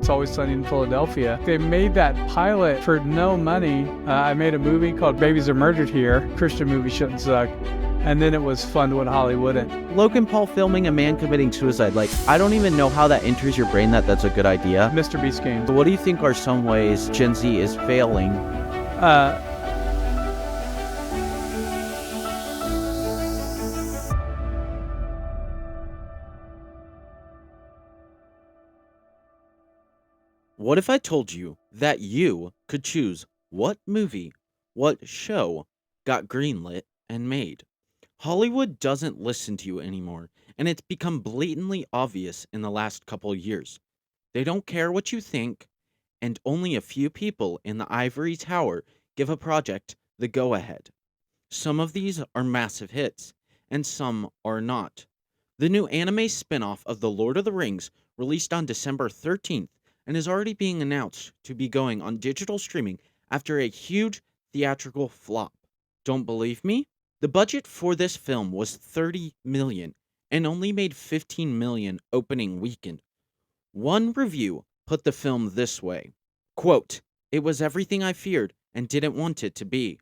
It's Always Sunny in Philadelphia. They made that pilot for no money. I made a movie called Babies Are Murdered Here. Christian movie shouldn't suck. And then it was fun when Hollywood wouldn't. Logan Paul filming a man committing suicide. Like, I don't even know how that enters your brain that that's a good idea. Mr. Beast games. So what do you think are some ways Gen Z is failing? What if I told you that you could choose what movie, what show got greenlit and made? Hollywood doesn't listen to you anymore, and it's become blatantly obvious in the last couple years. They don't care what you think, and only a few people in the ivory tower give a project the go-ahead. Some of these are massive hits, and some are not. The new anime spin-off of The Lord of the Rings released on December 13th and is already being announced to be going on digital streaming after a huge theatrical flop. Don't believe me? The budget for this film was $30 million and only made $15 million opening weekend. One review put the film this way, quote, "It was everything I feared and didn't want it to be.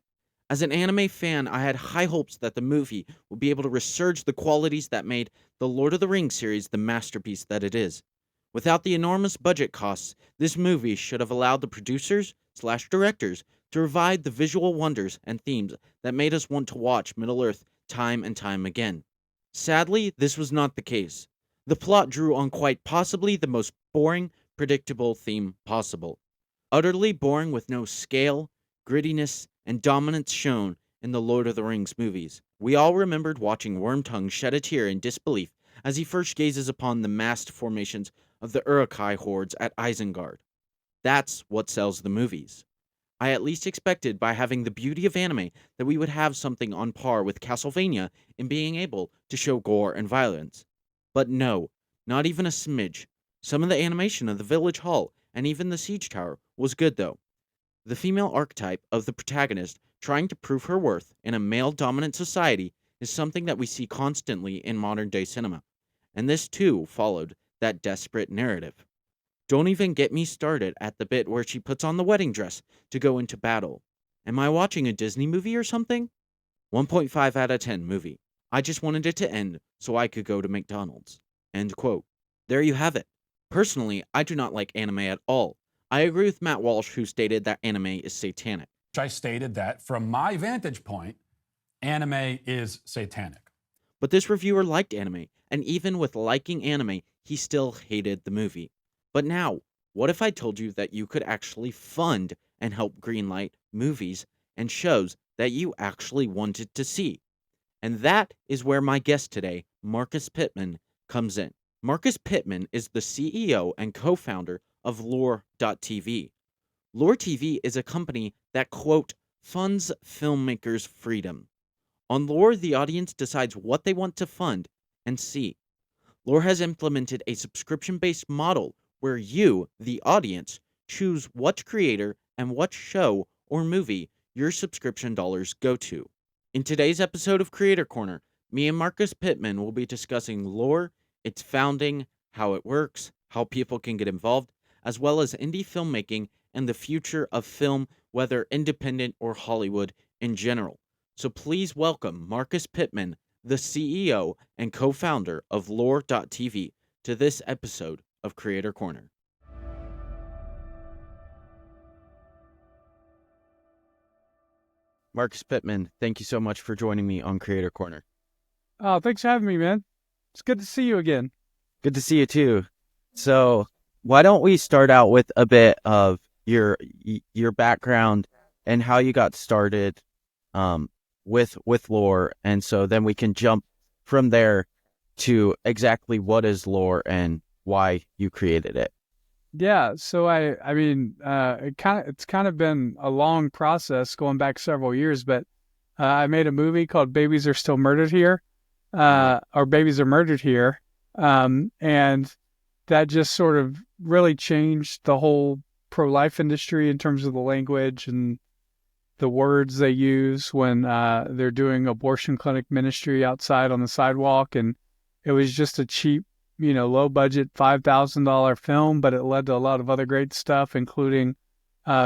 As an anime fan, I had high hopes that the movie would be able to resurge the qualities that made the Lord of the Rings series the masterpiece that it is. Without the enormous budget costs, this movie should have allowed the producers/directors to revive the visual wonders and themes that made us want to watch Middle-earth time and time again. Sadly, this was not the case. The plot drew on quite possibly the most boring, predictable theme possible. Utterly boring with no scale, grittiness, and dominance shown in the Lord of the Rings movies. We all remembered watching Wormtongue shed a tear in disbelief as he first gazes upon the massed formations of the Uruk-hai hordes at Isengard. That's what sells the movies. I at least expected by having the beauty of anime that we would have something on par with Castlevania in being able to show gore and violence. But no, not even a smidge. Some of the animation of the village hall and even the siege tower was good though. The female archetype of the protagonist trying to prove her worth in a male-dominant society is something that we see constantly in modern-day cinema, and this too followed that desperate narrative. Don't even get me started at the bit where she puts on the wedding dress to go into battle. Am I watching a Disney movie or something? 1.5 out of 10 movie. I just wanted it to end so I could go to McDonald's. End quote. There you have it. Personally, I do not like anime at all. I agree with Matt Walsh, who stated that anime is satanic. I stated that from my vantage point, anime is satanic. But this reviewer liked anime, and even with liking anime, he still hated the movie. But now, what if I told you that you could actually fund and help greenlight movies and shows that you actually wanted to see? And that is where my guest today, Marcus Pittman, comes in. Marcus Pittman is the CEO and co-founder of LOOR.TV. LOOR TV is a company that, quote, funds filmmakers' freedom. On LOOR, the audience decides what they want to fund and see. LOOR has implemented a subscription-based model where you, the audience, choose what creator and what show or movie your subscription dollars go to. In today's episode of Creator Corner, me and Marcus Pittman will be discussing LOOR, its founding, how it works, how people can get involved, as well as indie filmmaking and the future of film, whether independent or Hollywood in general. So please welcome Marcus Pittman, the CEO and co-founder of LOOR.TV, to this episode of Creator Corner. Marcus Pittman, thank you so much for joining me on Creator Corner. Oh, thanks for having me, man. It's good to see you again. Good to see you too. So why don't we start out with a bit of your background and how you got started with LOOR, and so then we can jump from there to exactly what is LOOR and why you created it. Yeah, so it's kind of been a long process going back several years, but I made a movie called Babies Are Still Murdered Here, or Babies Are Murdered Here, and that just sort of really changed the whole pro-life industry in terms of the language and the words they use when they're doing abortion clinic ministry outside on the sidewalk. And it was just a cheap low budget $5,000 film, but it led to a lot of other great stuff, including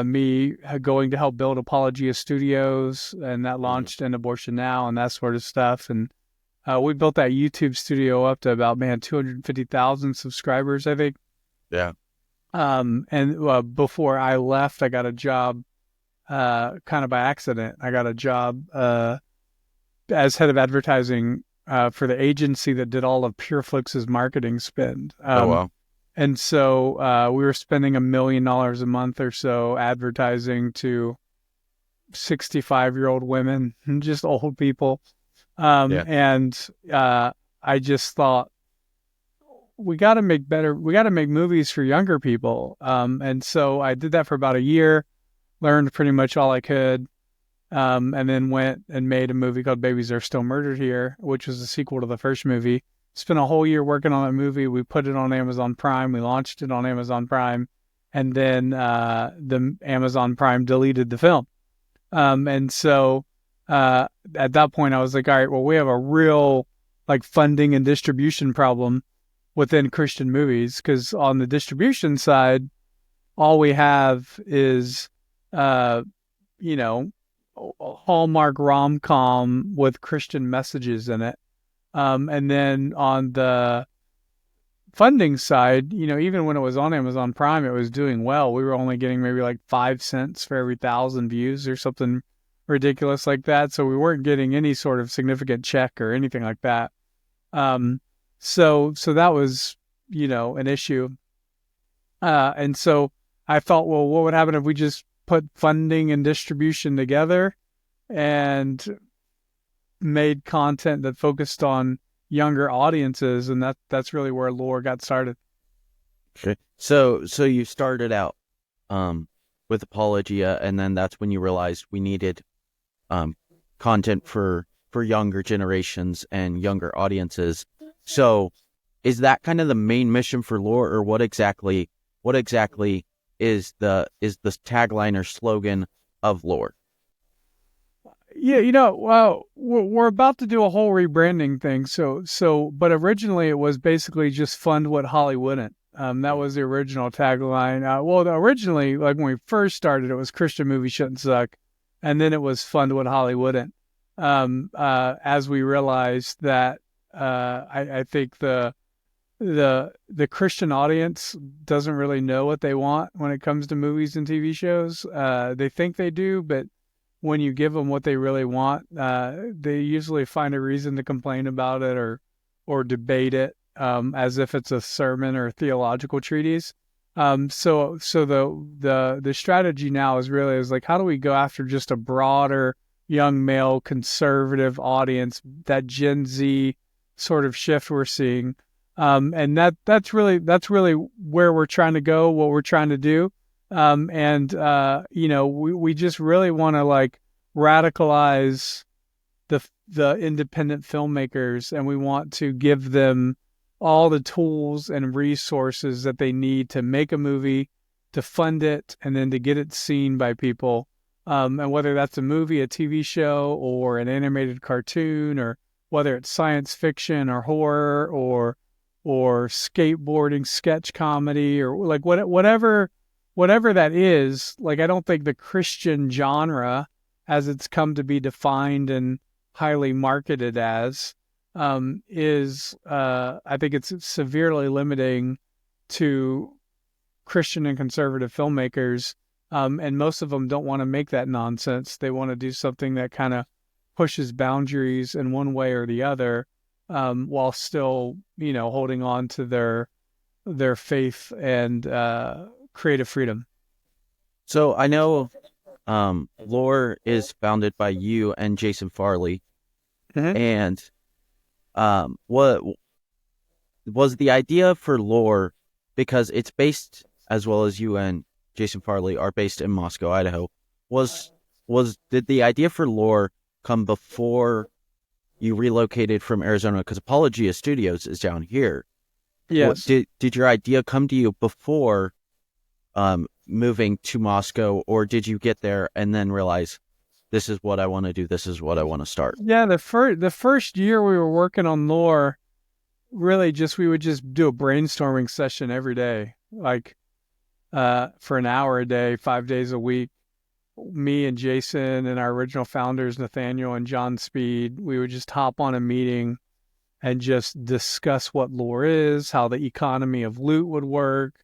me going to help build Apologia Studios, and that launched in Abortion Now and that sort of stuff. And we built that YouTube studio up to about 250,000 subscribers, I think. Yeah. And before I left, I got a job, kind of by accident. I got a job as head of advertising for the agency that did all of PureFlix's marketing spend. Oh, wow. And so we were spending $1 million a month or so advertising to 65-year-old women, just old people. Yeah. And I just thought, we got to make movies for younger people. And so I did that for about a year, learned pretty much all I could. And then went and made a movie called Babies Are Still Murdered Here, which was a sequel to the first movie. Spent a whole year working on that movie. We put it on Amazon Prime. We launched it on Amazon Prime. And then the Amazon Prime deleted the film. And so at that point, I was like, all right, well, we have a real funding and distribution problem within Christian movies, because on the distribution side, all we have is, Hallmark rom-com with Christian messages in it. And then on the funding side, even when it was on Amazon Prime, it was doing well. We were only getting maybe 5 cents for every 1,000 views or something ridiculous like that. So we weren't getting any sort of significant check or anything like that. So that was, an issue. And so I thought, well, what would happen if we just put funding and distribution together and made content that focused on younger audiences? And that's really where LOOR got started. Okay. So you started out with Apologia, and then that's when you realized we needed content for younger generations and younger audiences. So is that kind of the main mission for LOOR, or what exactly is the tagline or slogan of LOOR? Yeah, well, we're about to do a whole rebranding thing. But originally it was basically just fund what Holly wouldn't. That was the original tagline. Originally, when we first started, it was Christian movies shouldn't suck, and then it was fund what Holly wouldn't. As we realized that, I think the Christian audience doesn't really know what they want when it comes to movies and TV shows. They think they do, but when you give them what they really want, they usually find a reason to complain about it or debate it, as if it's a sermon or a theological treatise. So the strategy now is how do we go after just a broader young male conservative audience, that Gen Z sort of shift we're seeing. And that's really where we're trying to go, what we're trying to do. We just really want to radicalize the independent filmmakers, and we want to give them all the tools and resources that they need to make a movie, to fund it, and then to get it seen by people. And whether that's a movie, a TV show, or an animated cartoon, or whether it's science fiction or horror or skateboarding, sketch comedy, or whatever that is. I don't think the Christian genre, as it's come to be defined and highly marketed as, is I think it's severely limiting to Christian and conservative filmmakers. And most of them don't want to make that nonsense. They want to do something that kind of pushes boundaries in one way or the other, while still, holding on to their faith and creative freedom. So I know LOOR is founded by you and Jason Farley. Mm-hmm. And what was the idea for LOOR, because it's based, as well as you and Jason Farley are based in Moscow, Idaho, did the idea for LOOR come before you relocated from Arizona? Because Apologia Studios is down here. Yes. Did your idea come to you before moving to Moscow, or did you get there and then realize, this is what I want to do, this is what I want to start? Yeah, the first year we were working on LOOR, really just we would just do a brainstorming session every day, like for an hour a day, 5 days a week. Me and Jason and our original founders, Nathaniel and John Speed, we would just hop on a meeting and just discuss what LOOR is, how the economy of loot would work,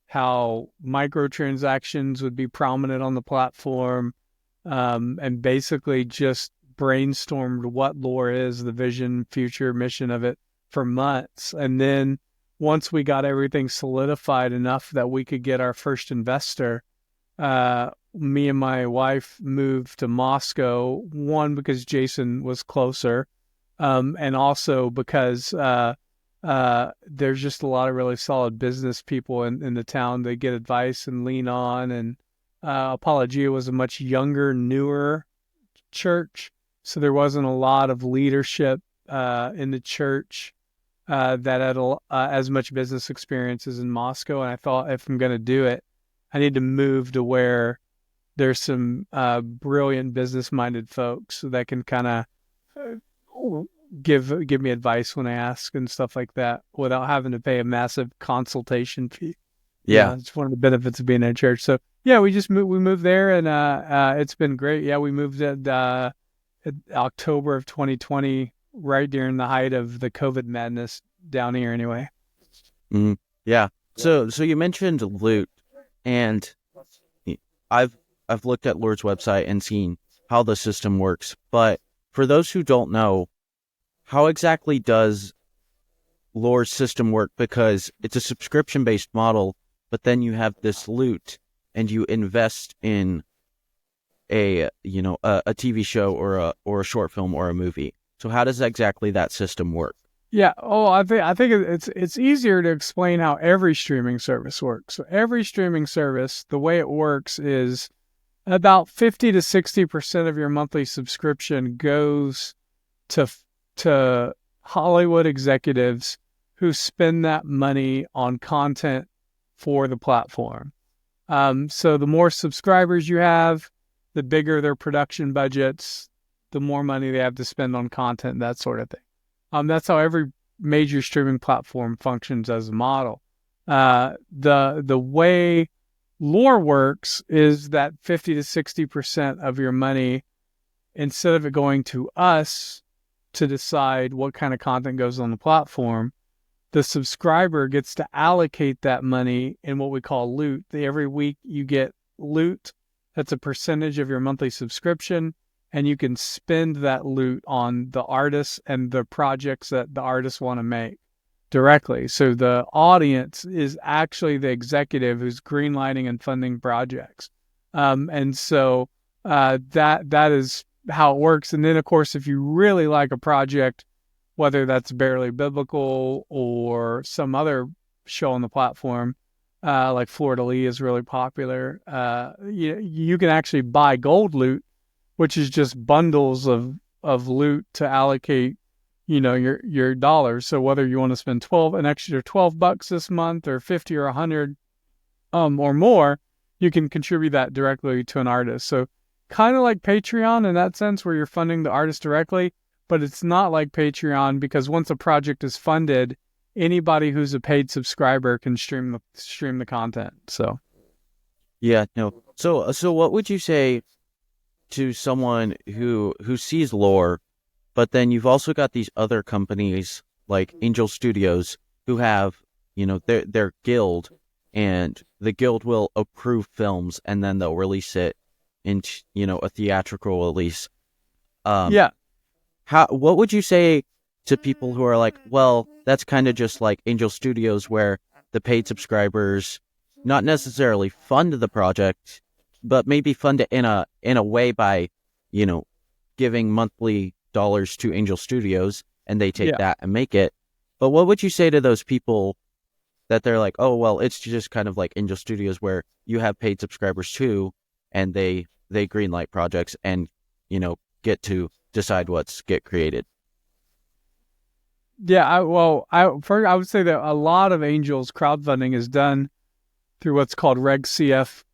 how microtransactions would be prominent on the platform, and basically just brainstormed what LOOR is, the vision, future, mission of it for months. And then once we got everything solidified enough that we could get our first investor, me and my wife moved to Moscow, one, because Jason was closer, and also because there's just a lot of really solid business people in the town they get advice and lean on. And Apologia was a much younger, newer church, so there wasn't a lot of leadership in the church that had as much business experience as in Moscow. And I thought, if I'm going to do it, I need to move to where there's some brilliant business-minded folks that can kind of give me advice when I ask and stuff like that without having to pay a massive consultation fee. Yeah. It's one of the benefits of being in a church. So yeah, we moved there, and it's been great. Yeah, we moved at October of 2020, right during the height of the COVID madness down here anyway. Yeah. So you mentioned loot, and I've looked at LOOR's website and seen how the system works. But for those who don't know, how exactly does LOOR's system work? Because it's a subscription-based model, but then you have this loot, and you invest in a TV show or a short film or a movie. So how does exactly that system work? Yeah. Oh, I think it's easier to explain how every streaming service works. So every streaming service, the way it works is about 50 to 60% of your monthly subscription goes to Hollywood executives who spend that money on content for the platform. So the more subscribers you have, the bigger their production budgets, the more money they have to spend on content, that sort of thing. That's how every major streaming platform functions as a model. The way LOOR works is that 50 to 60% of your money, instead of it going to us to decide what kind of content goes on the platform, the subscriber gets to allocate that money in what we call loot. Every week you get loot. That's a percentage of your monthly subscription, and you can spend that loot on the artists and the projects that the artists want to make directly. So the audience is actually the executive who's greenlighting and funding projects. And so that is how it works. And then, of course, if you really like a project, whether that's Barely Biblical or some other show on the platform, like Florida Lee is really popular, you can actually buy gold loot, which is just bundles of loot to allocate, your dollars. So whether you want to spend an extra $12 this month or 50 or 100 or more, you can contribute that directly to an artist. So kind of like Patreon in that sense, where you're funding the artist directly, but it's not like Patreon, because once a project is funded, anybody who's a paid subscriber can stream the content. So yeah, no. So what would you say to someone who sees LOOR, but then you've also got these other companies like Angel Studios who have, their guild, and the guild will approve films and then they'll release it in, a theatrical release. Yeah. What would you say to people who are like, well, that's kind of just like Angel Studios, where the paid subscribers not necessarily fund the project, but maybe fund it in a way by, giving monthly dollars to Angel Studios, and they take that and make it. But what would you say to those people that they're like, oh, well, it's just kind of like Angel Studios, where you have paid subscribers too, and they greenlight projects and, get to decide what's get created? Yeah, I would say that a lot of Angel's crowdfunding is done through what's called Reg CF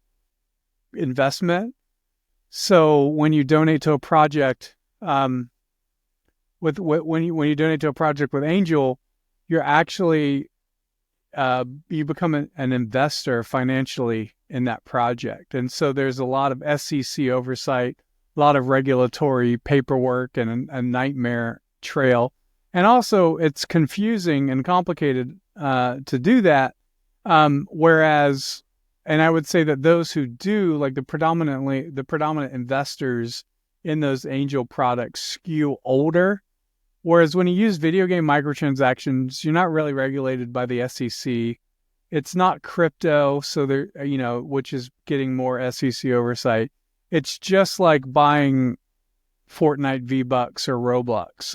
investment. So when you donate to a project, when you donate to a project with Angel, you're actually you become an investor financially in that project. And so there's a lot of SEC oversight, a lot of regulatory paperwork, and a nightmare trail. And also, it's confusing and complicated to do that. Whereas, and I would say that those who do, like the predominant investors in those angel products, skew older. Whereas when you use video game microtransactions, you're not really regulated by the SEC. It's not crypto, so there, which is getting more SEC oversight. It's just like buying Fortnite V-Bucks or Roblox,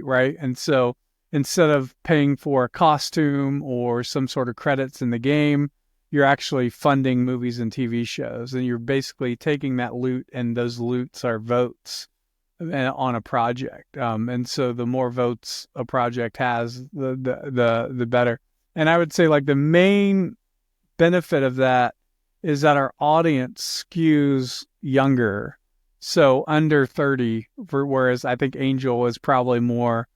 right? And so instead of paying for a costume or some sort of credits in the game, you're actually funding movies and TV shows, and you're basically taking that loot, and those loots are votes on a project. And so the more votes a project has, the better. And I would say like the main benefit of that is that our audience skews younger. So under 30, whereas I think Angel is probably more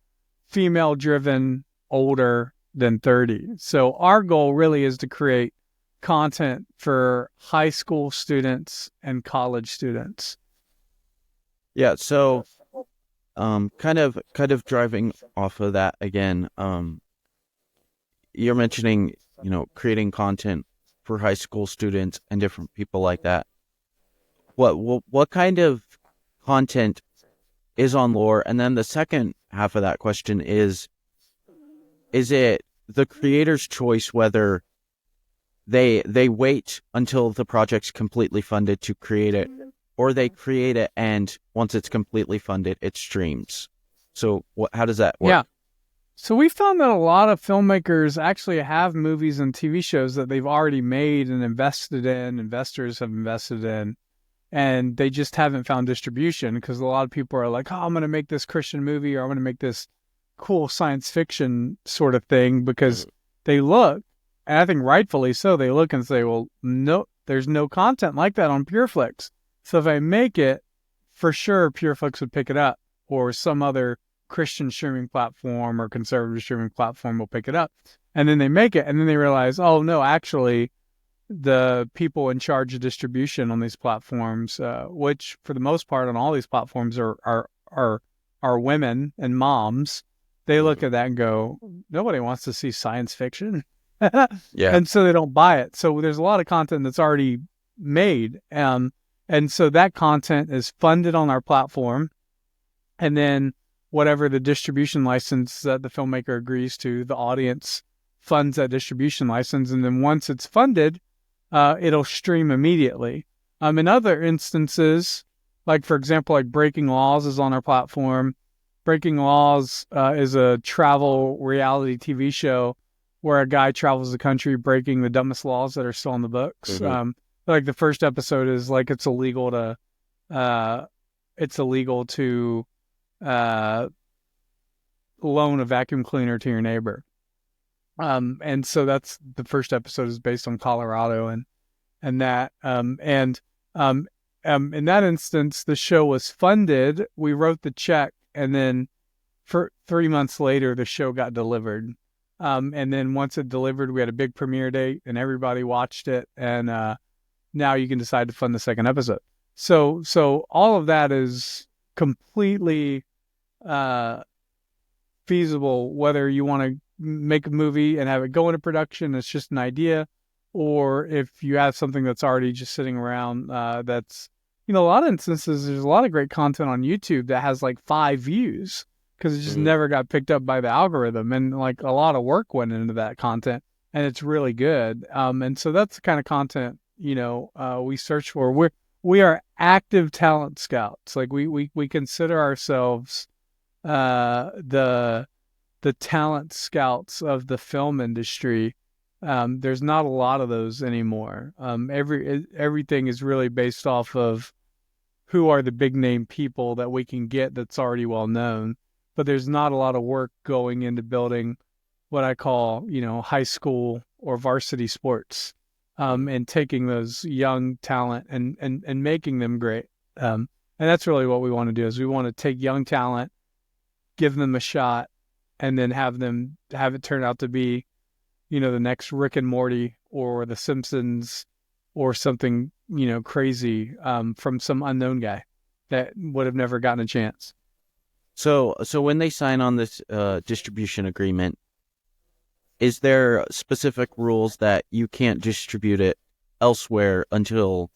female driven, older than 30. So our goal really is to create content for high school students and college students. Yeah, so kind of driving off of that again, you're mentioning, creating content for high school students and different people like that. What kind of content is on LOOR? And then the second half of that question is it the creator's choice whether they wait until the project's completely funded to create it, or they create it and once it's completely funded, it streams? So how does that work? Yeah. So we found that a lot of filmmakers actually have movies and TV shows that they've already made and invested in, investors have invested in, and they just haven't found distribution because a lot of people are like, oh, I'm going to make this Christian movie, or I'm going to make this cool science fiction sort of thing, because they look, and I think rightfully so, they look and say, well, no, there's no content like that on PureFlix. So if I make it, for sure, PureFlix would pick it up, or some other Christian streaming platform or conservative streaming platform will pick it up. And then they make it, and then they realize, oh, no, actually, the people in charge of distribution on these platforms, which for the most part on all these platforms are women and moms, they look at that and go, nobody wants to see science fiction. Yeah. And so they don't buy it. So there's a lot of content that's already made. And so that content is funded on our platform. And then whatever the distribution license that the filmmaker agrees to, the audience funds that distribution license. And then once it's funded, it'll stream immediately. In other instances, like for example, like Breaking Laws is on our platform. Breaking Laws is a travel reality TV show where a guy travels the country breaking the dumbest laws that are still in the books. Like the first episode is like it's illegal to loan a vacuum cleaner to your neighbor. And so that's the first episode is based on Colorado and that. In that instance, the show was funded. We wrote the check, and then for 3 months later, the show got delivered. And then once it delivered, we had a big premiere date, and everybody watched it. And now you can decide to fund the second episode. So all of that is completely feasible, whether you want to make a movie and have it go into production, it's just an idea, or if you have something that's already just sitting around, that's, a lot of instances, there's a lot of great content on YouTube that has like 5 views because it just never got picked up by the algorithm, and like a lot of work went into that content, and it's really good. And so that's the kind of content, we search for. We are active talent scouts. Like we consider ourselves the talent scouts of the film industry. There's not a lot of those anymore. Everything is really based off of who are the big name people that we can get that's already well known. But there's not a lot of work going into building what I call, high school or varsity sports, and taking those young talent and making them great. And that's really what we want to do, is we want to take young talent, give them a shot, and then have it turn out to be, the next Rick and Morty or The Simpsons or something, crazy from some unknown guy that would have never gotten a chance. So when they sign on this distribution agreement, is there specific rules that you can't distribute it elsewhere until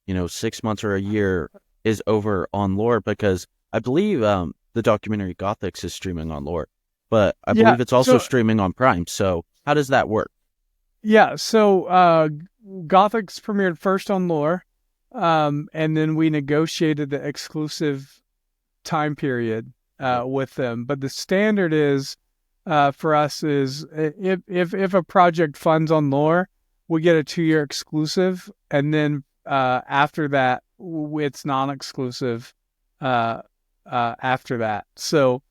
6 months or a year is over on LOOR? Because I believe the documentary Gothics is streaming on LOOR, but I Yeah, believe it's also so streaming on Prime. So how does that work? yeah, so Gothics premiered first on LOOR, and then we negotiated the exclusive time period with them. But the standard is for us is if a project funds on LOOR, we get a 2-year exclusive, and then after that it's non-exclusive after that. So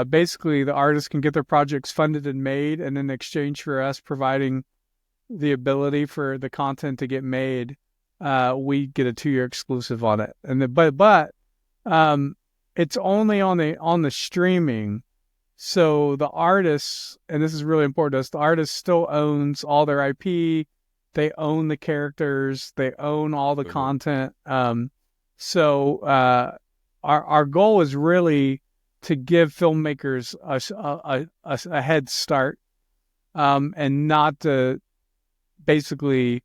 basically the artists can get their projects funded and made, and in exchange for us providing the ability for the content to get made, we get a 2-year exclusive on it. And but it's only on the streaming. So the artists, and this is really important to us, the artist still owns all their IP. They own the characters. They own all the content. So our goal is really to give filmmakers a head start, and not to basically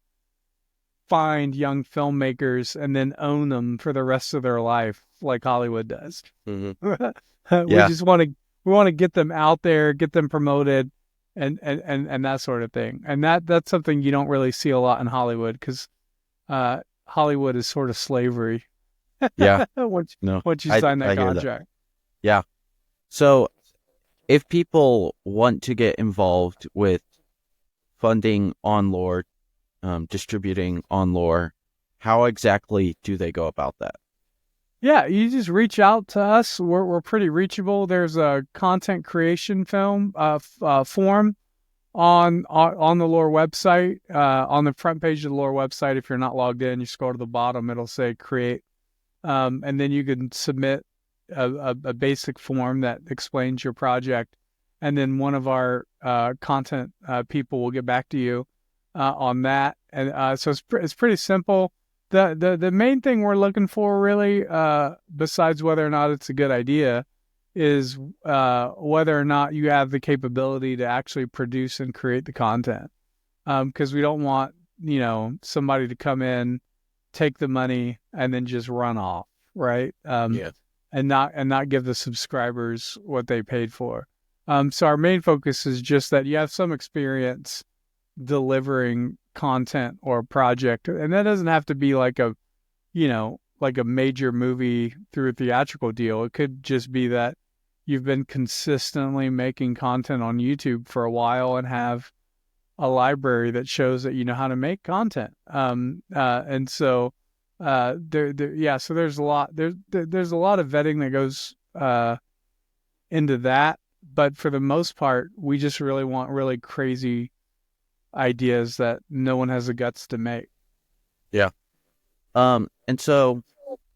find young filmmakers and then own them for the rest of their life like Hollywood does. Mm-hmm. We Yeah. just want to get them out there, get them promoted, and that sort of thing. And that's something you don't really see a lot in Hollywood, because Hollywood is sort of slavery. Yeah. once No, you I sign that hear that. contract. Yeah. So if people want to get involved with funding on LOOR, distributing on LOOR, how exactly do they go about that? Yeah, you just reach out to us. We're pretty reachable. There's a content creation form on the LOOR website. On the front page of the LOOR website, if you're not logged in, you scroll to the bottom, it'll say create, and then you can submit a basic form that explains your project, and then one of our content people will get back to you on that. And so it's pretty simple. The main thing we're looking for really, besides whether or not it's a good idea, is whether or not you have the capability to actually produce and create the content. Because we don't want somebody to come in, take the money, and then just run off, right? Yeah. And not give the subscribers what they paid for. So our main focus is just that you have some experience delivering content or a project, and that doesn't have to be like a major movie through a theatrical deal. It could just be that you've been consistently making content on YouTube for a while and have a library that shows that you know how to make content. And so so there's a lot there's a lot of vetting that goes into that, but for the most part, we just really want really crazy ideas that no one has the guts to make. Yeah. And so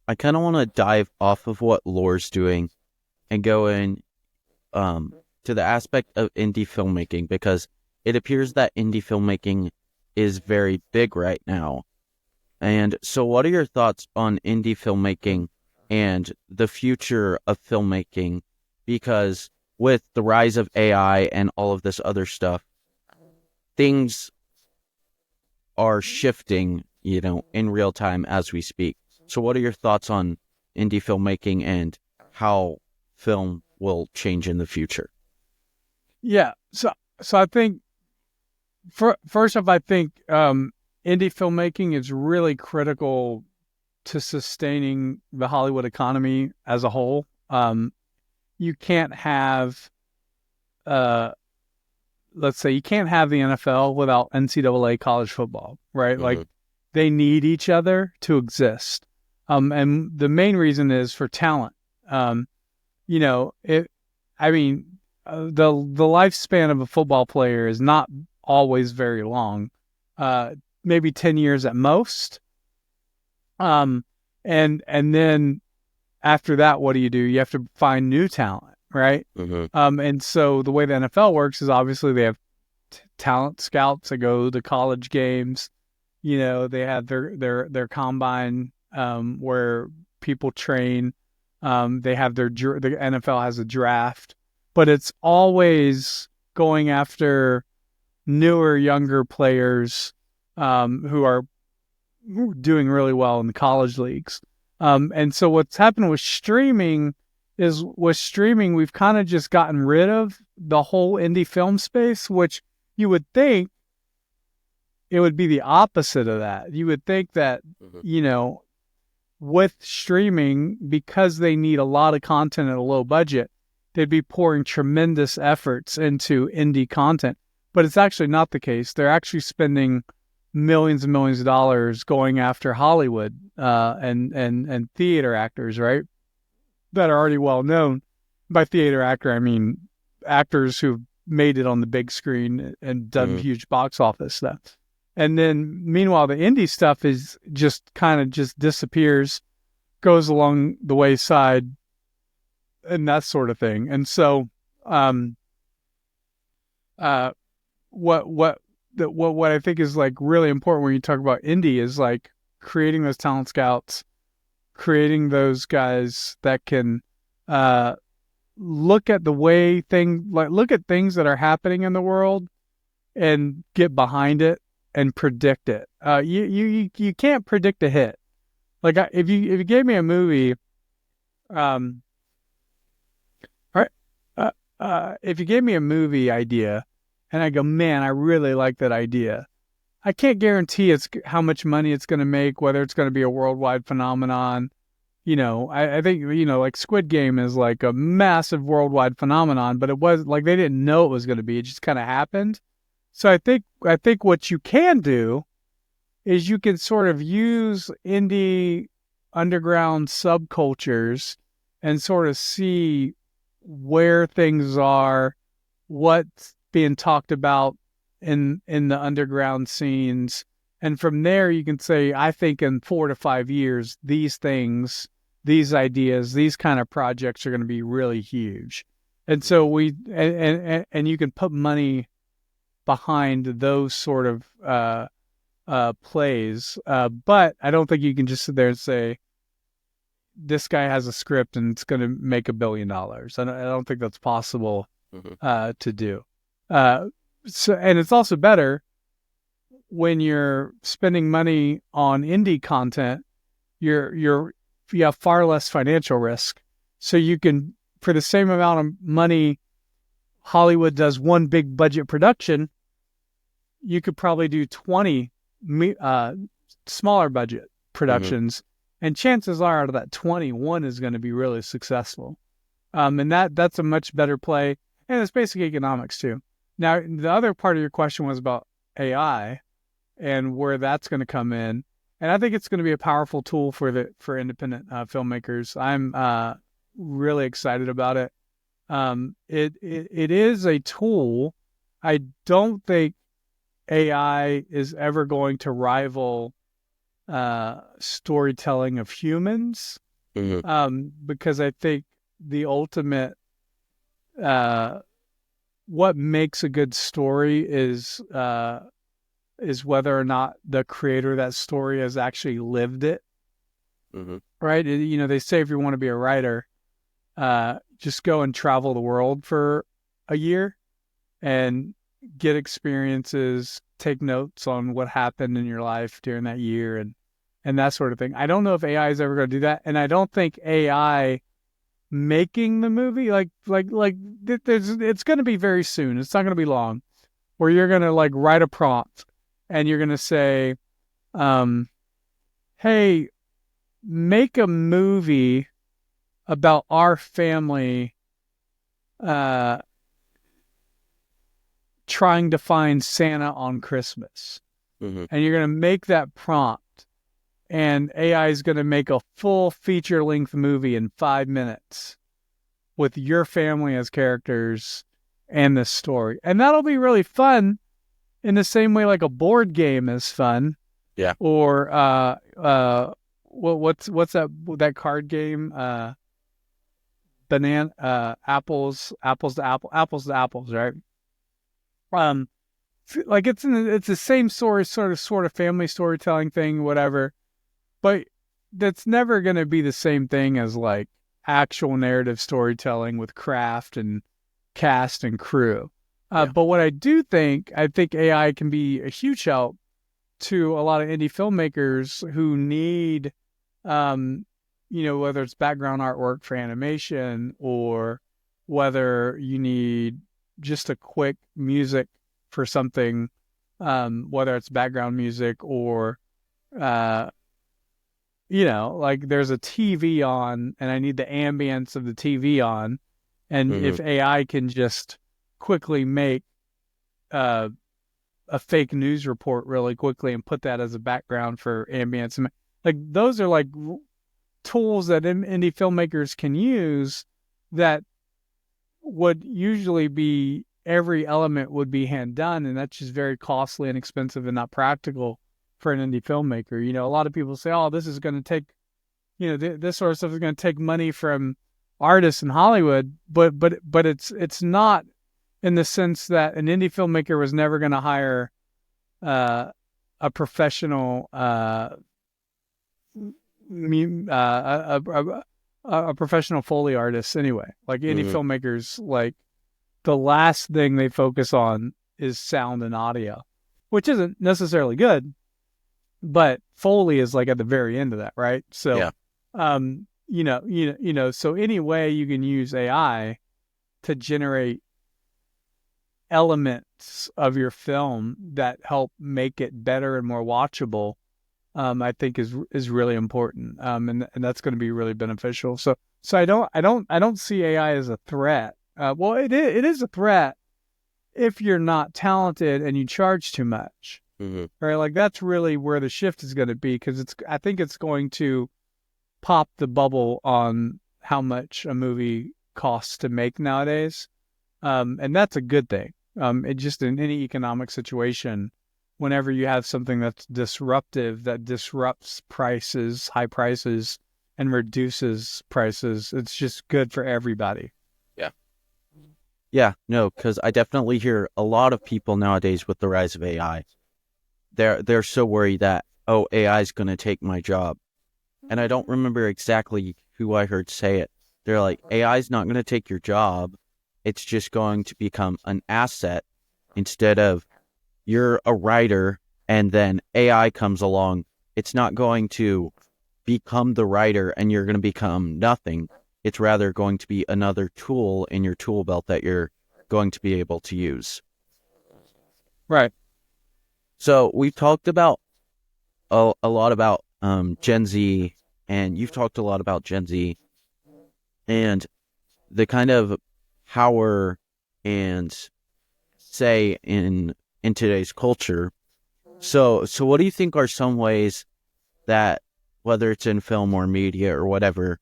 I kind of want to dive off of what LOOR's doing and go in to the aspect of indie filmmaking, because it appears that indie filmmaking is very big right now. And so what are your thoughts on indie filmmaking and the future of filmmaking? Because with the rise of AI and all of this other stuff, things are shifting, in real time as we speak. So what are your thoughts on indie filmmaking and how film will change in the future? Yeah. So I think first off, I think indie filmmaking is really critical to sustaining the Hollywood economy as a whole. You can't have let's say you can't have the NFL without NCAA college football, right? Mhm. Like they need each other to exist. And the main reason is for talent. The lifespan of a football player is not always very long, maybe 10 years at most. And then after that, what do? You have to find new talent, right? And so the way the NFL works is obviously they have talent scouts that go to college games. You know, they have their combine where people train. They have the NFL has a draft, but it's always going after newer, younger players who are doing really well in the college leagues. And so what's happened with streaming is we've kind of just gotten rid of the whole indie film space, which you would think it would be the opposite of that. You would think that, you know, with streaming, because they need a lot of content at a low budget, they'd be pouring tremendous efforts into indie content. But it's actually not the case. They're actually spending millions and millions of dollars going after Hollywood and theater actors, right? That are already well known. By theater actor, I mean actors who've made it on the big screen and done huge box office stuff. And then meanwhile, the indie stuff is just kind of just disappears, goes along the wayside, and that sort of thing. And so, what I think is like really important when you talk about indie is like creating those talent scouts, creating those guys that can look at look at things that are happening in the world and get behind it and predict it. You can't predict a hit. Like if you gave me a movie, if you gave me a movie idea, and I go, man, I really like that idea, I can't guarantee it's how much money it's going to make, whether it's going to be a worldwide phenomenon. You know, I think, you know, like Squid Game is like a massive worldwide phenomenon, but it was like they didn't know it was going to be. It just kind of happened. So I think what you can do is you can sort of use indie underground subcultures and sort of see where things are, what's being talked about in the underground scenes. And from there you can say, I think in 4 to 5 years, these things, these ideas, these kind of projects are going to be really huge. And so and you can put money behind those sort of plays. But I don't think you can just sit there and say, this guy has a script and it's going to make $1 billion. I don't think that's possible to do. So, and it's also better when you're spending money on indie content, you have far less financial risk. So you can, for the same amount of money Hollywood does one big budget production, you could probably do 20 smaller budget productions. And chances are out of that 20, one is going to be really successful. And that's a much better play. And it's basic economics too. Now, the other part of your question was about AI and where that's going to come in. And I think it's going to be a powerful tool for independent filmmakers. I'm really excited about it. It is a tool. I don't think AI is ever going to rival storytelling of humans, because I think the ultimate what makes a good story is whether or not the creator of that story has actually lived it. Right? You know, they say if you want to be a writer, just go and travel the world for a year and get experiences, take notes on what happened in your life during that year and that sort of thing. I don't know if AI is ever going to do that. And I don't think AI making the movie, it's going to be very soon. It's not going to be long, where you're going to like write a prompt and you're going to say, hey, make a movie about our family trying to find Santa on Christmas. And you're going to make that prompt, and AI is going to make a full feature-length movie in 5 minutes with your family as characters and this story. And that'll be really fun in the same way like a board game is fun. Yeah. Or what's that card game? apples to apples, right? Um, like it's the same story, sort of family storytelling thing, whatever. But that's never going to be the same thing as like actual narrative storytelling with craft and cast and crew. Yeah. But what I think AI can be a huge help to a lot of indie filmmakers who need, whether it's background artwork for animation or whether you need just a quick music for something, whether it's background music or, uh, like there's a TV on and I need the ambience of the TV on. And if AI can just quickly make uh, a fake news report really quickly and put that as a background for ambience, like those are like tools that indie filmmakers can use that would usually be every element would be hand done, and that's just very costly and expensive and not practical for an indie filmmaker. A lot of people say, "Oh, this is going to take, this sort of stuff is going to take money from artists in Hollywood," but it's not, in the sense that an indie filmmaker was never going to hire a professional a professional Foley artist anyway. Like indie filmmakers, like the last thing they focus on is sound and audio, which isn't necessarily good, but Foley is like at the very end of that, right? So, yeah. So any way you can use AI to generate elements of your film that help make it better and more watchable, I think is really important, and that's going to be really beneficial. So I don't see AI as a threat. Well, it is a threat if you're not talented and you charge too much, right? Like that's really where the shift is going to be, because I think it's going to pop the bubble on how much a movie costs to make nowadays, and that's a good thing. It just, in any economic situation, whenever you have something that's disruptive, that disrupts prices, high prices, and reduces prices, it's just good for everybody. Yeah, no, because I definitely hear a lot of people nowadays with the rise of AI. They're so worried that, oh, AI is going to take my job. And I don't remember exactly who I heard say it. They're like, AI is not going to take your job. It's just going to become an asset, instead of you're a writer and then AI comes along. It's not going to become the writer and you're going to become nothing. It's rather going to be another tool in your tool belt that you're going to be able to use. Right. So we've talked about a lot about Gen Z, and you've talked a lot about Gen Z and the kind of power and say in today's culture. So what do you think are some ways that, whether it's in film or media or whatever,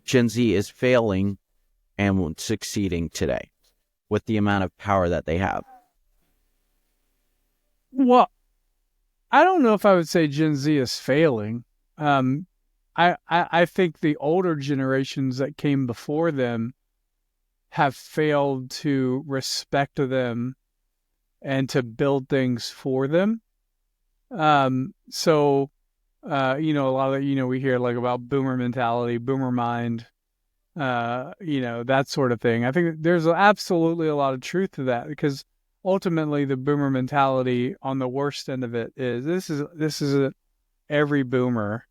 Gen Z is failing and succeeding today with the amount of power that they have? Well, I don't know if I would say Gen Z is failing. I think the older generations that came before them have failed to respect them and to build things for them. So, a lot of, we hear like about boomer mentality, boomer mind, that sort of thing. I think there's absolutely a lot of truth to that, because ultimately the boomer mentality on the worst end of it is this is every boomer,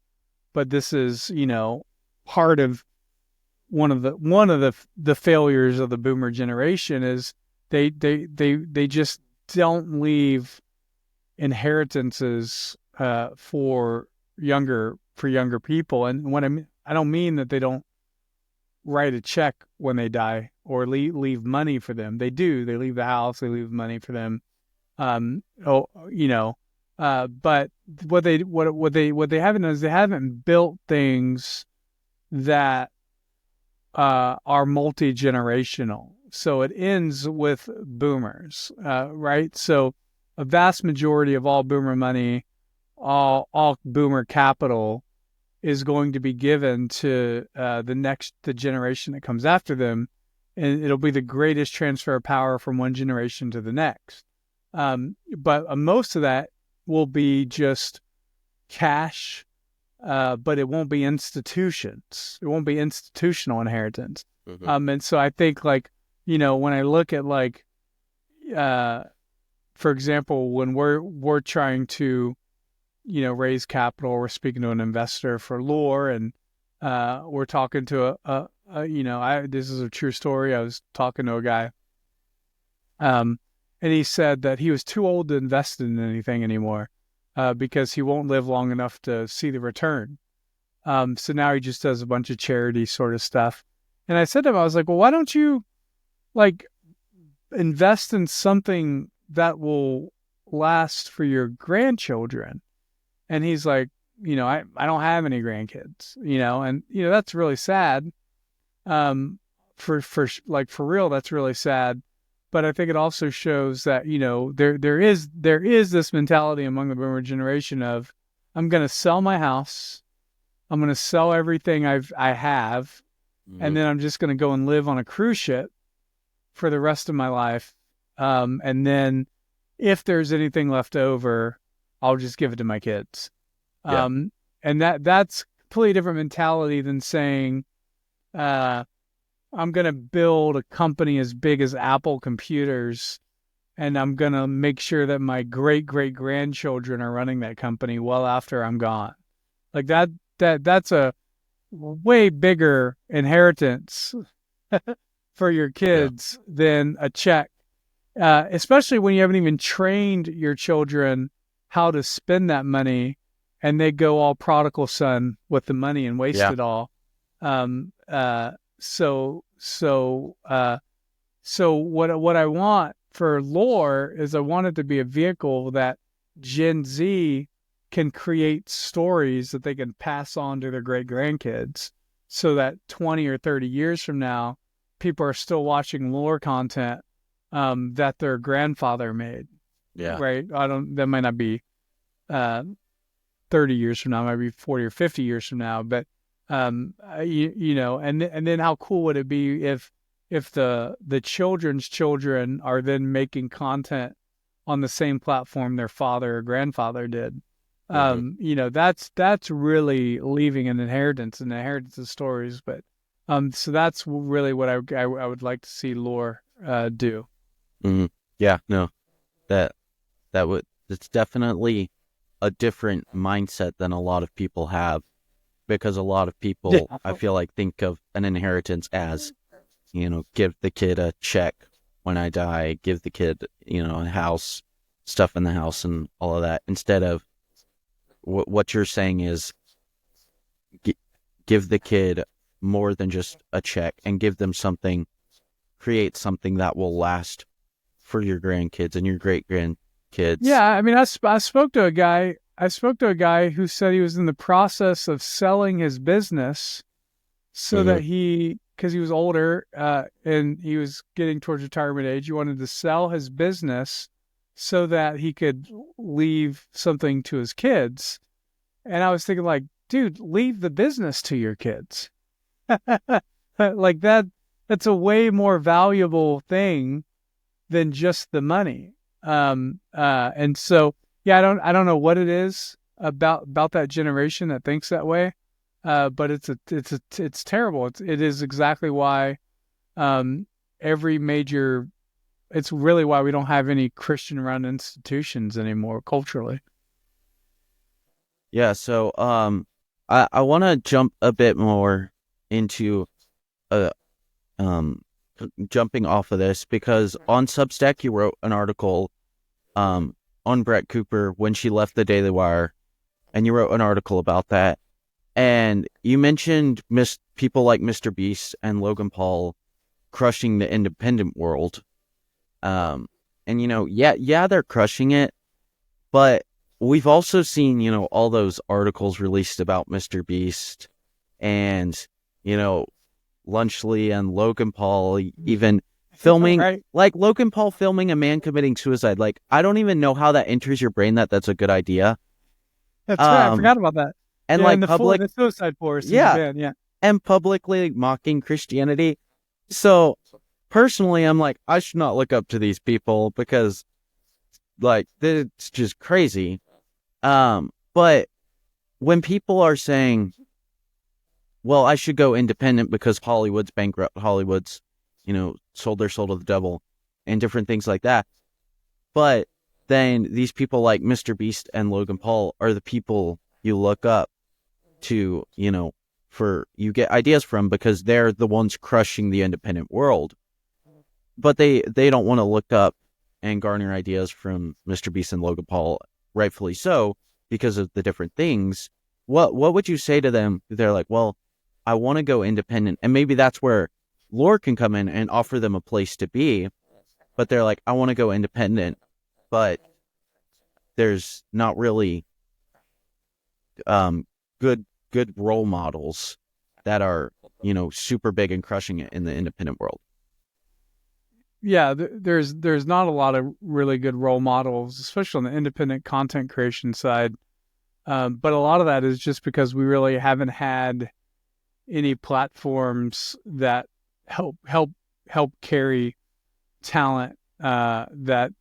but this is, part of one of the failures of the boomer generation is they just don't leave inheritances for younger people. And what I don't mean that they don't write a check when they die or leave money for them. They do. They leave the house. They leave money for them. But what they haven't done is they haven't built things that are multi-generational. So it ends with boomers, right? So a vast majority of all boomer money, all boomer capital is going to be given to the generation that comes after them, and it'll be the greatest transfer of power from one generation to the next. But most of that will be just cash, but it won't be institutions. It won't be institutional inheritance. Mm-hmm. And so I think, like, when I look at, like, for example, when we're trying to, raise capital, we're speaking to an investor for LOOR, and we're talking to this is a true story. I was talking to a guy, and he said that he was too old to invest in anything anymore, because he won't live long enough to see the return. So now he just does a bunch of charity sort of stuff. And I said to him, I was like, well, why don't you, like, invest in something that will last for your grandchildren? And he's like, I don't have any grandkids, and that's really sad. For real, that's really sad. But I think it also shows that, there is this mentality among the boomer generation of, I'm going to sell my house, I'm going to sell everything I have, Mm-hmm. and then I'm just going to go and live on a cruise ship for the rest of my life. And then if there's anything left over, I'll just give it to my kids. Yeah. And that's a completely different mentality than saying, I'm going to build a company as big as Apple Computers, and I'm going to make sure that my great-great-grandchildren are running that company well after I'm gone. Like, that's a way bigger inheritance for your kids than a check, especially when you haven't even trained your children how to spend that money, and they go all prodigal son with the money and waste it all. So what I want for LOOR is, I want it to be a vehicle that Gen Z can create stories that they can pass on to their great grandkids, so that 20 or 30 years from now, people are still watching LOOR content that their grandfather made. Yeah. Right. That might not be 30 years from now, it might be 40 or 50 years from now, but and then how cool would it be if the children's children are then making content on the same platform their father or grandfather did? That's really leaving an inheritance of stories. But so that's really what I would like to see LOOR do. Mm-hmm. Yeah, no, it's definitely a different mindset than a lot of people have, because a lot of people, I feel like, think of an inheritance as, give the kid a check when I die, give the kid, a house, stuff in the house and all of that, instead of what you're saying is give the kid more than just a check, and give them something, create something that will last for your grandkids and your great grandkids. Yeah, I mean, I spoke to a guy. Who said he was in the process of selling his business, so that because he was older and he was getting towards retirement age, he wanted to sell his business so that he could leave something to his kids. And I was thinking, like, dude, leave the business to your kids. Like, that's a way more valuable thing than just the money. And so, yeah, I don't know what it is about that generation that thinks that way. But it's terrible. It is exactly why it's really why we don't have any Christian-run institutions anymore culturally. Yeah, so I want to jump a bit more into jumping off of this, because on Substack you wrote an article on Brett Cooper when she left the Daily Wire, and you wrote an article about that, and you mentioned people like Mr. Beast and Logan Paul crushing the independent world. And they're crushing it, but we've also seen, all those articles released about Mr. Beast and, Lunchley and Logan Paul even filming, right. Like Logan Paul filming a man committing suicide. Like, I don't even know how that enters your brain that that's a good idea. That's right. I forgot about that. and Yeah, like and public, the Suicide Forest in yeah, Japan. Yeah. and publicly mocking Christianity. So personally, I'm like, I should not look up to these people because like it's just crazy. But when people are saying, well, I should go independent because Hollywood's bankrupt, Hollywood's, sold their soul to the devil and different things like that. But then these people like Mr. Beast and Logan Paul are the people you look up to, for you get ideas from because they're the ones crushing the independent world. But they don't want to look up and garner ideas from Mr. Beast and Logan Paul, rightfully so, because of the different things. What would you say to them? They're like, well, I want to go independent, and maybe that's where LOOR can come in and offer them a place to be. But they're like, I want to go independent, but there's not really good role models that are super big and crushing it in the independent world. Yeah, there's not a lot of really good role models, especially on the independent content creation side. But a lot of that is just because we really haven't had any platforms that help carry talent that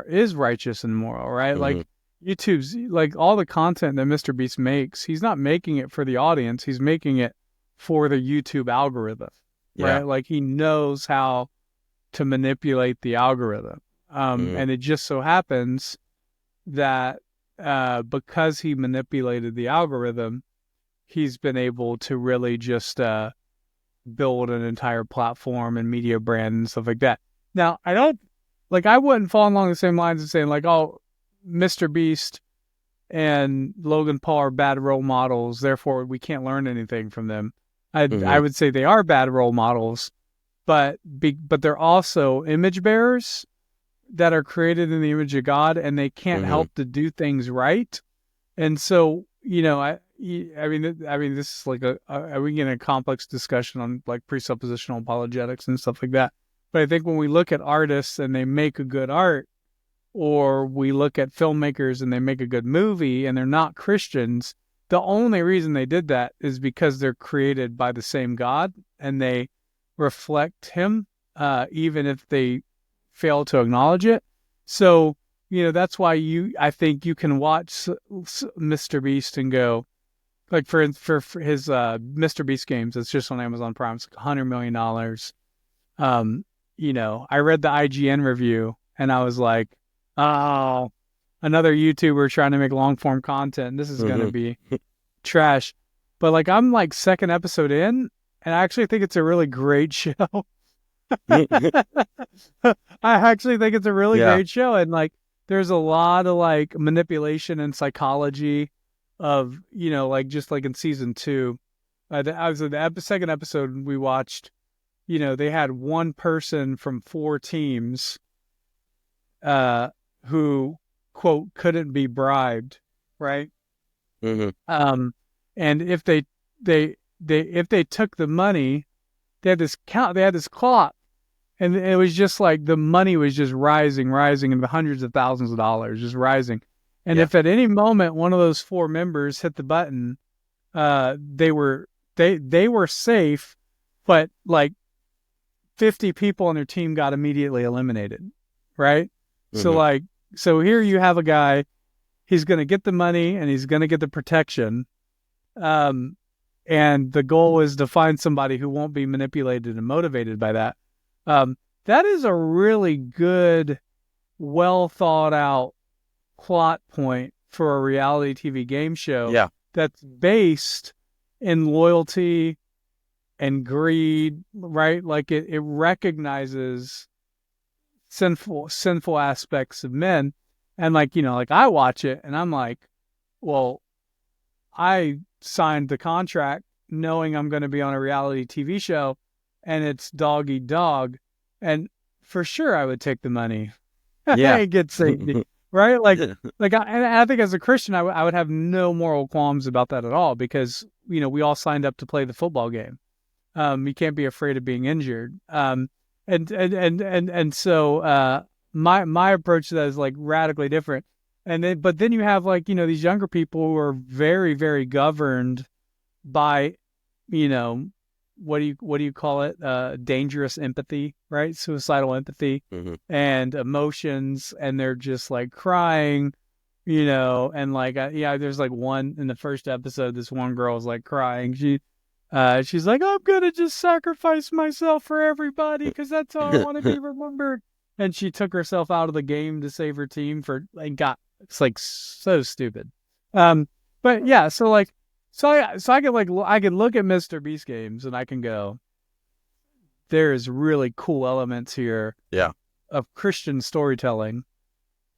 is righteous and moral, right? Mm-hmm. Like YouTube's, like all the content that Mr. Beast makes, he's not making it for the audience, he's making it for the YouTube algorithm, right? Yeah. Like he knows how to manipulate the algorithm. And it just so happens that because he manipulated the algorithm, he's been able to really just build an entire platform and media brand and stuff like that. Now, I wouldn't fall along the same lines of saying like, oh, Mr. Beast and Logan Paul are bad role models, therefore we can't learn anything from them. I would say they are bad role models, but they're also image bearers that are created in the image of God, and they can't help to do things right. And so, I mean, this is like we can get a complex discussion on like presuppositional apologetics and stuff like that. But I think when we look at artists and they make a good art, or we look at filmmakers and they make a good movie and they're not Christians, the only reason they did that is because they're created by the same God and they reflect him, even if they fail to acknowledge it. So, that's why I think you can watch Mr. Beast and go, like for his Mr. Beast games, it's just on Amazon Prime, it's like $100 million. I read the IGN review and I was like, oh, another YouTuber trying to make long form content. This is going to be trash. But like, I'm like second episode in, and I actually think it's a really great show. I actually think it's a really great show. And like, there's a lot of like manipulation and psychology of, like just like in season 2, I was in the second episode we watched, they had one person from 4 teams, who quote couldn't be bribed, right? And if they took the money, they had this clock, and it was just like the money was just rising into hundreds of thousands of dollars, just rising. And if at any moment one of those 4 members hit the button, they were safe, but like 50 people on their team got immediately eliminated, right? So here you have a guy, he's going to get the money and he's going to get the protection. And the goal is to find somebody who won't be manipulated and motivated by that. That is a really good, well thought out plot point for a reality TV game show that's based in loyalty and greed, right? Like it recognizes sinful aspects of men. And like, like I watch it and I'm like, well, I signed the contract knowing I'm going to be on a reality TV show and it's dog eat dog. And for sure I would take the money. And get safety, right? I think as a Christian, I would have no moral qualms about that at all, because, we all signed up to play the football game. You can't be afraid of being injured. And so my approach to that is like radically different. but then you have like, these younger people who are very, very governed by, you know, what do you call it? Dangerous empathy, right? Suicidal empathy Hmm. and emotions, and they're just like crying, and like, yeah, there's like one in the first episode, this one girl is like crying. She's like, I'm gonna just sacrifice myself for everybody because that's how I want to be remembered. And she took herself out of the game to save her team it's like so stupid. But yeah, so like, so I can like, I can look at Mr. Beast games and I can go, there is really cool elements here Yeah. of Christian storytelling,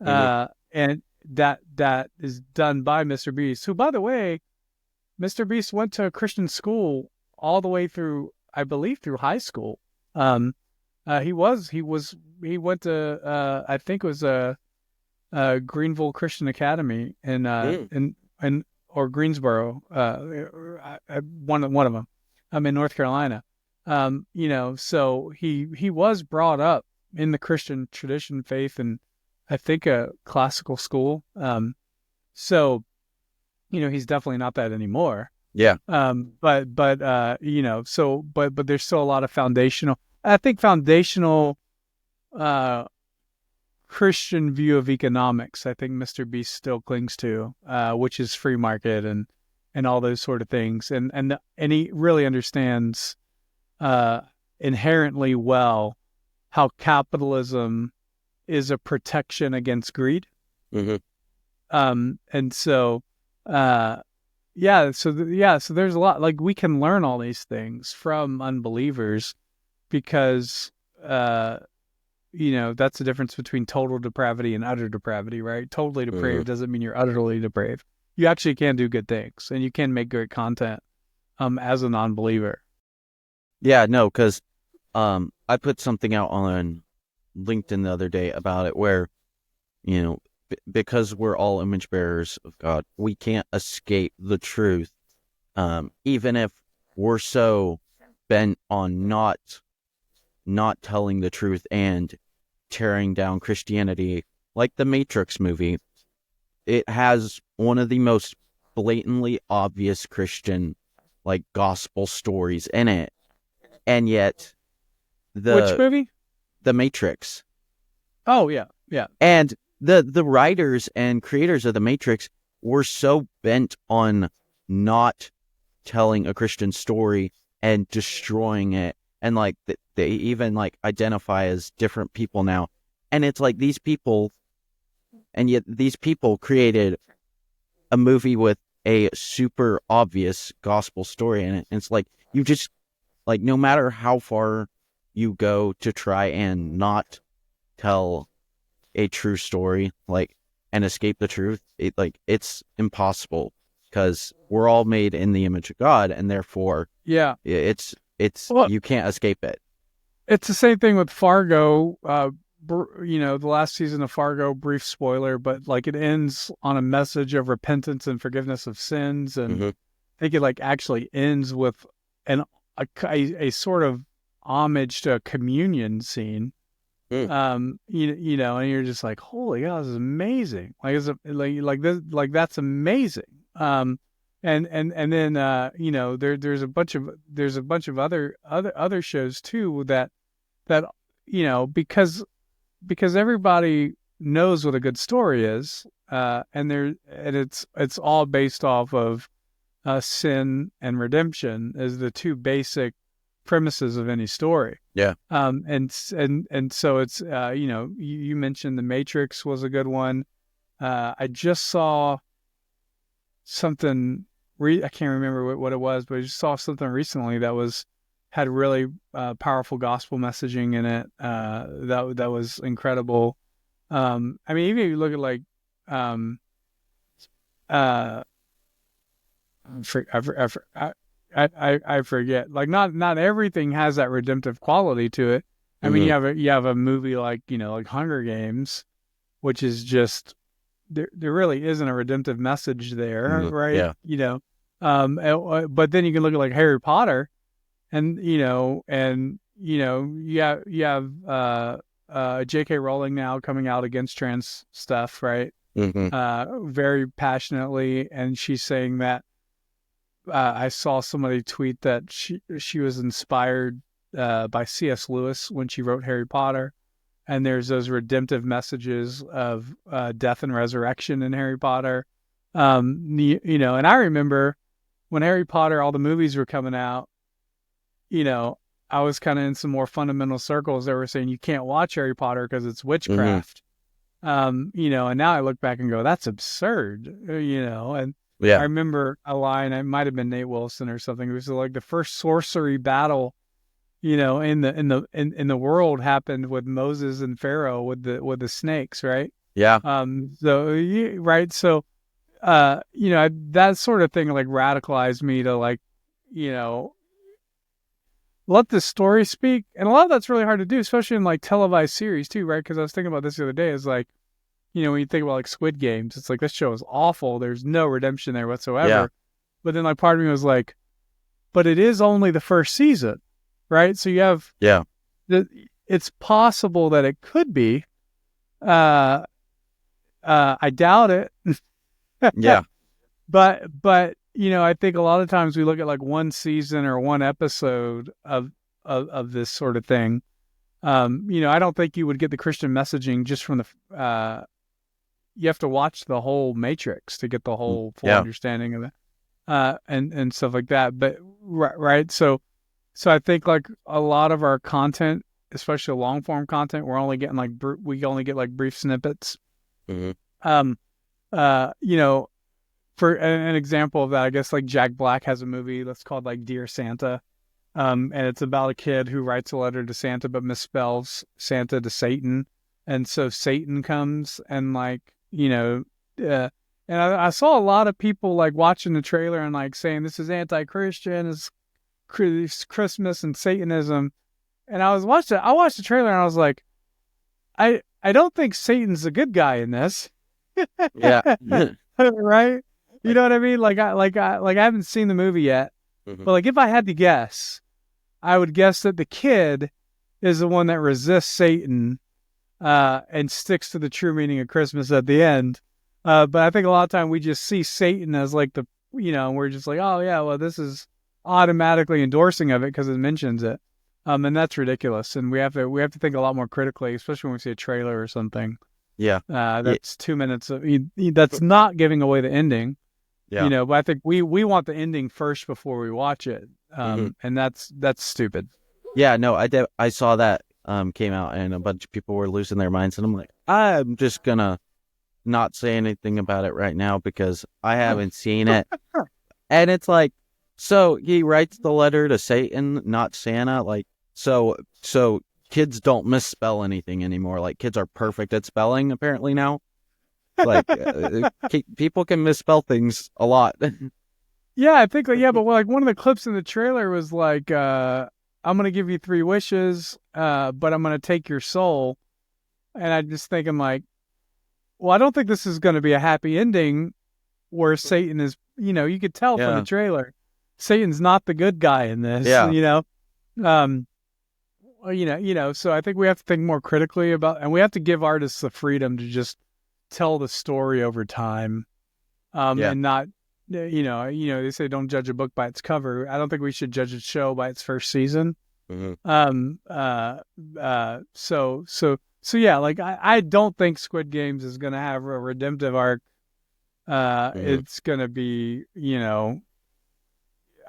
Hmm. and that is done by Mr. Beast, who, by the way, Mr. Beast went to a Christian school all the way through, I believe, through high school. He went to, I think it was Greenville Christian Academy Mm. or Greensboro, one of them. I'm in North Carolina. So he was brought up in the Christian tradition faith, and I think a classical school. So he's definitely not that anymore. Yeah. But there's still a lot of foundational. I think foundational uh, Christian view of economics. I think Mr. Beast still clings to, which is free market and all those sort of things, and he really understands inherently well how capitalism is a protection against greed. Hmm. And so, so there's a lot, like, we can learn all these things from unbelievers because, that's the difference between total depravity and utter depravity, right? Totally Hmm. depraved doesn't mean you're utterly depraved. You actually can do good things and you can make great content, as a non-believer. Yeah, no, because I put something out on LinkedIn the other day about it where, because we're all image bearers of God, we can't escape the truth. Even if we're so bent on not telling the truth and tearing down Christianity, like the Matrix movie, it has one of the most blatantly obvious Christian, like, gospel stories in it, and yet Which the movie? the Matrix. Oh, yeah. Yeah. And the writers and creators of the Matrix were so bent on not telling a Christian story and destroying it, and like they even like identify as different people now. And it's like these people, and yet these people created a movie with a super obvious gospel story in it. And it's like, you just, like, no matter how far you go to try and not tell a true story, like, and escape the truth, it's impossible, because we're all made in the image of God, and therefore Yeah. it's Well, you can't escape it. it's the same thing with Fargo. The last season of Fargo, brief spoiler, but like, it ends on a message of repentance and forgiveness of sins, and Hmm. I think it like actually ends with a sort of homage to a communion scene. Mm. And you're just like, holy God, this is amazing. Like, like this, like, that's amazing. And then there's a bunch of other shows too that because everybody knows what a good story is, and it's all based off of sin and redemption as the two basic premises of any story. Yeah. And so it's you mentioned The Matrix was a good one. I just saw something. I can't remember what it was, but I just saw something recently that had really powerful gospel messaging in it. That was incredible. I mean, even if you look at like, uh, I forget. Like, not everything has that redemptive quality to it. I mean, Hmm. you have a movie like, like Hunger Games, which is just, there really isn't a redemptive message there, right? Yeah. But then you can look at like Harry Potter, and you have J.K. Rowling now coming out against trans stuff, right? very passionately, and she's saying that I saw somebody tweet that she was inspired by C.S. Lewis when she wrote Harry Potter, and there's those redemptive messages of death and resurrection in Harry Potter. And I remember when Harry Potter, all the movies were coming out, I was kind of in some more fundamental circles that were saying you can't watch Harry Potter because it's witchcraft. And now I look back and go, that's absurd, and I remember a line, it might have been Nate Wilson or something. It was like the first sorcery battle, in the world happened with Moses and Pharaoh with the snakes, right? Yeah. Right. So, that sort of thing like radicalized me to like, let the story speak. And a lot of that's really hard to do, especially in like televised series too, right? Because I was thinking about this the other day, is like, when you think about like Squid Games, it's like, this show is awful. There's no redemption there whatsoever. Yeah. But then like part of me was like, but it is only the first season, right? So you have, it's possible that it could be. I doubt it. Yeah. But I think a lot of times we look at like one season or one episode of this sort of thing. I don't think you would get the Christian messaging just from the. You have to watch the whole Matrix to get the whole full understanding of it, and stuff like that. But right, so I think like a lot of our content, especially long form content, we're only getting we only get like brief snippets. For an example of that, I guess like Jack Black has a movie that's called like Dear Santa. And it's about a kid who writes a letter to Santa, but misspells Santa to Satan. And so Satan comes and like, and I saw a lot of people like watching the trailer and like saying this is anti-Christian, it's Christmas and Satanism. And I watched the trailer and I was like, I don't think Satan's a good guy in this. Yeah. Right? You know what I mean? Like I haven't seen the movie yet, but like if I had to guess, I would guess that the kid is the one that resists Satan, and sticks to the true meaning of Christmas at the end. But I think a lot of time we just see Satan as like we're just like, oh yeah, well this is automatically endorsing of it because it mentions it, and that's ridiculous. And we have to think a lot more critically, especially when we see a trailer or something. Yeah. That's 2 minutes of that's not giving away the ending. Yeah. But I think we want the ending first before we watch it. And that's stupid. Yeah, no, I saw that came out and a bunch of people were losing their minds, and I'm like, I'm just gonna not say anything about it right now because I haven't seen it. And it's like, so he writes the letter to Satan, not Santa, like so kids don't misspell anything anymore. Like kids are perfect at spelling apparently now. Like people can misspell things a lot. Yeah, I think but like one of the clips in the trailer was like, I'm gonna give you 3 wishes, but I'm gonna take your soul. And I'm just thinking like, well, I don't think this is gonna be a happy ending where Satan is, you could tell from the trailer, Satan's not the good guy in this. So I think we have to think more critically about, and we have to give artists the freedom to just tell the story over time, and not, they say don't judge a book by its cover. I don't think we should judge a show by its first season. So yeah, like I don't think Squid Games is going to have a redemptive arc. It's going to be,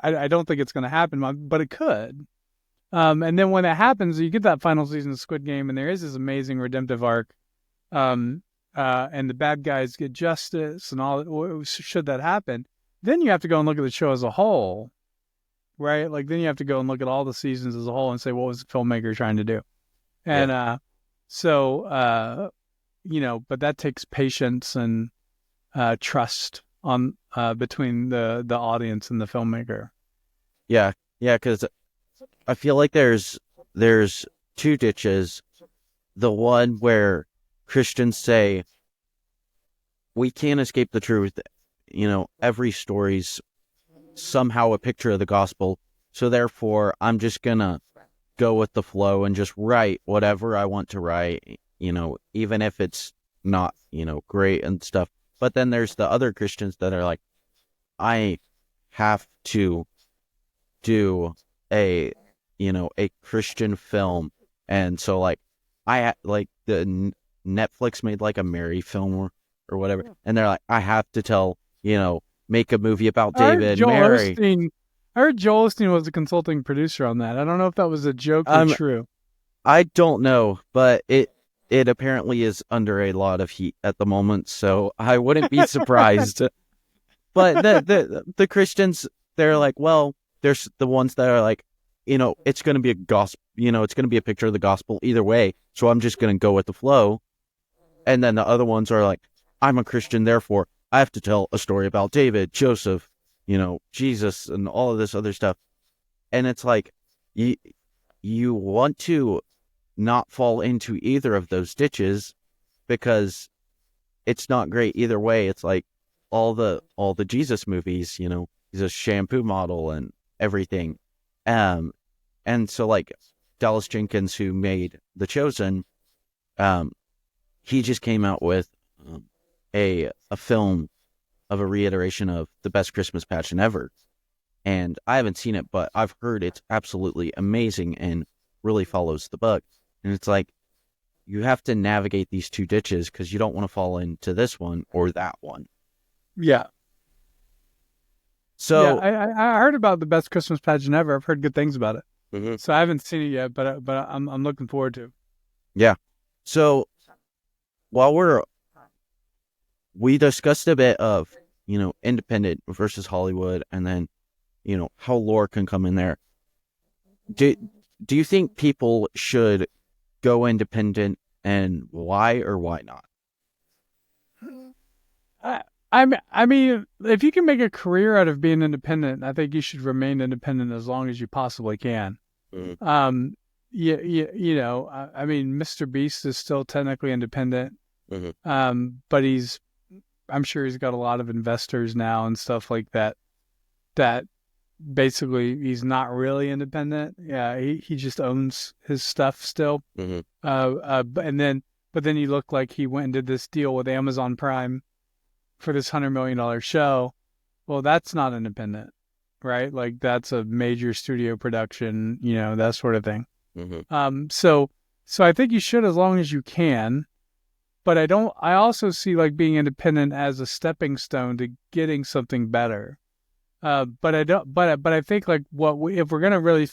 I don't think it's going to happen, but it could. And then when that happens, you get that final season of Squid Game, and there is this amazing redemptive arc, and the bad guys get justice and all. Should that happen, then you have to go and look at the show as a whole, right? Like then you have to go and look at all the seasons as a whole and say, what was the filmmaker trying to do? And but that takes patience and trust on between the audience and the filmmaker. Yeah, because I feel like there's 2 ditches. The one where Christians say we can't escape the truth. Every story's somehow a picture of the gospel. So therefore, I'm just gonna go with the flow and just write whatever I want to write. Even if it's not, great and stuff. But then there's the other Christians that are like, I have to do a, a Christian film. And so like, Netflix made like a Mary film or whatever. And they're like, I have to tell, make a movie about David, Mary. I heard Joel Osteen was a consulting producer on that. I don't know if that was a joke or true. I don't know, but it apparently is under a lot of heat at the moment, so I wouldn't be surprised. But the Christians, they're like, well, there's the ones that are like, it's going to be a gospel, it's going to be a picture of the gospel either way, so I'm just going to go with the flow. And then the other ones are like, I'm a Christian, therefore I have to tell a story about David, Joseph, Jesus, and all of this other stuff. And it's like, you want to not fall into either of those ditches because it's not great either way. It's like all the Jesus movies, he's a shampoo model and everything. And so like Dallas Jenkins, who made The Chosen, he just came out with a film of a reiteration of the best Christmas pageant ever. And I haven't seen it, but I've heard it's absolutely amazing and really follows the book. And it's like, you have to navigate these two ditches because you don't want to fall into this one or that one. Yeah. So yeah, I heard about the best Christmas pageant ever. I've heard good things about it. Mm-hmm. So I haven't seen it yet, but I'm looking forward to. Yeah. So while we discussed a bit of, independent versus Hollywood, and then, how LOOR can come in there. Do you think people should go independent, and why or why not? I mean, if you can make a career out of being independent, I think you should remain independent as long as you possibly can. Mm-hmm. I mean, Mr. Beast is still technically independent, Mm-hmm. but I'm sure he's got a lot of investors now and stuff like that. That basically he's not really independent. Yeah, he just owns his stuff still. Mm-hmm. But then you look like he went and did this deal with Amazon Prime for this $100 million show. Well, that's not independent, right? Like that's a major studio production, that sort of thing. Mm-hmm. So I think you should as long as you can. But I also see like being independent as a stepping stone to getting something better. But I think like if we're going to really,